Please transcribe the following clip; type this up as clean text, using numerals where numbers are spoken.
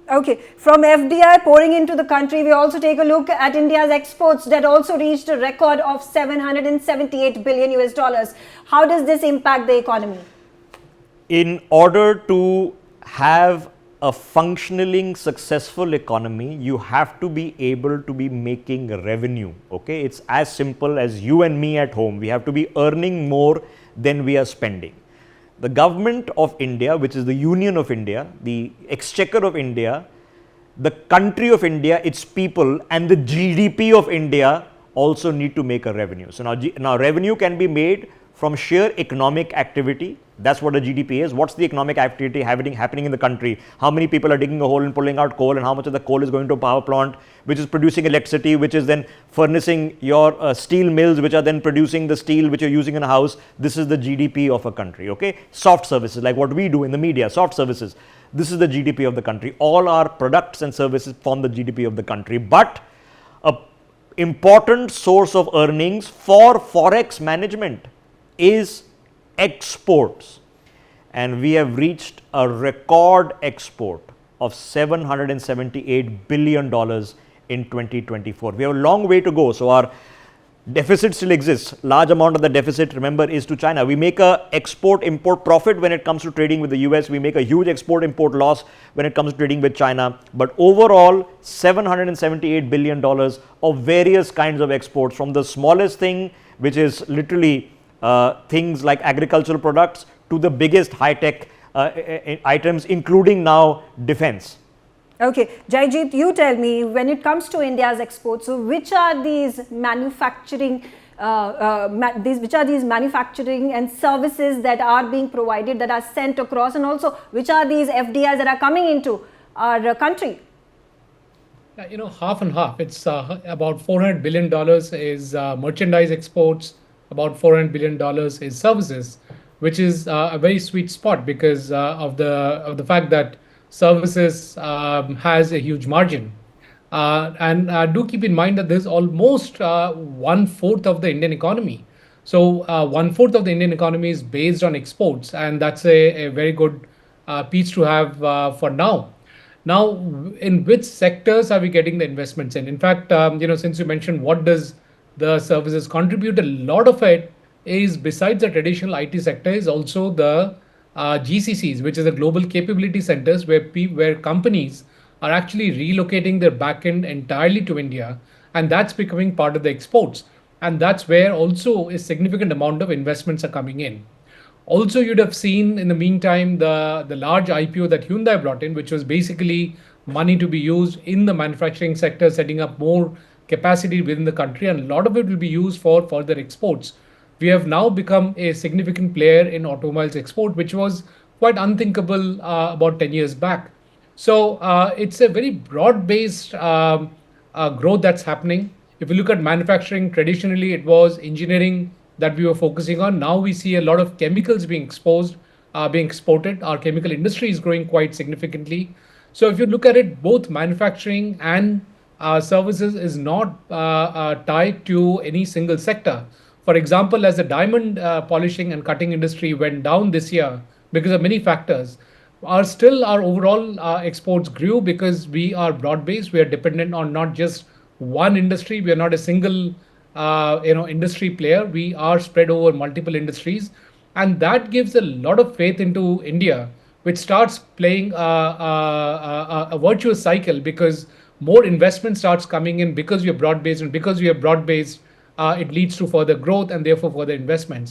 Okay, from FDI pouring into the country, we also take a look at India's exports that also reached a record of 778 billion US dollars. How does this impact the economy? In order to have a functioning, successful economy, you have to be able to be making revenue. Okay, it's as simple as you and me at home. We have to be earning more than we are spending. The government of India, which is the Union of India, the exchequer of India, the country of India, its people, and the GDP of India also need to make a revenue. So now revenue can be made from sheer economic activity. That's what a GDP is. What's the economic activity happening in the country? How many people are digging a hole and pulling out coal, and how much of the coal is going to a power plant, which is producing electricity, which is then furnishing your steel mills, which are then producing the steel which you're using in a house. This is the GDP of a country. Okay, soft services like what we do in the media, soft services. This is the GDP of the country. All our products and services form the GDP of the country. But a important source of earnings for forex management is exports, and we have reached a record export of $778 billion in 2024. We have a long way to go. So our deficit still exists. Large amount of the deficit, remember, is to China. We make a export import profit when it comes to trading with the US. We make a huge export import loss when it comes to trading with China. But overall, $778 billion of various kinds of exports, from the smallest thing, which is literally things like agricultural products, to the biggest high-tech items, including now defense. Okay, Jaijit, you tell me, when it comes to India's exports, so which are these manufacturing, manufacturing and services that are being provided, that are sent across, and also which are these FDIs that are coming into our country? Half and half. It's about $400 billion is merchandise exports, about $400 billion is services, which is a very sweet spot because of the fact that services has a huge margin. And do keep in mind that there's almost 1/4 of the Indian economy. So 1/4 of the Indian economy is based on exports, and that's a very good piece to have for now. Now, in which sectors are we getting the investments in? In fact, since you mentioned what does the services contribute, a lot of it is, besides the traditional IT sector, is also the GCCs, which is the global capability centers, where companies are actually relocating their backend entirely to India, and that's becoming part of the exports. And that's where also a significant amount of investments are coming in. Also, you'd have seen in the meantime the large IPO that Hyundai brought in, which was basically money to be used in the manufacturing sector, setting up more capacity within the country, and a lot of it will be used for further exports. We have now become a significant player in automobiles export, which was quite unthinkable about 10 years back. So it's a very broad-based growth that's happening. If you look at manufacturing, traditionally it was engineering that we were focusing on. Now we see a lot of chemicals being exported. Our chemical industry is growing quite significantly. So if you look at it, both manufacturing and services is not tied to any single sector. For example, as the diamond polishing and cutting industry went down this year because of many factors, our overall exports grew because we are broad-based. We are dependent on not just one industry. We are not a single industry player. We are spread over multiple industries, and that gives a lot of faith into India, which starts playing a virtuous cycle, because more investment starts coming in because we are broad-based, and because we are broad-based, it leads to further growth and therefore further investments.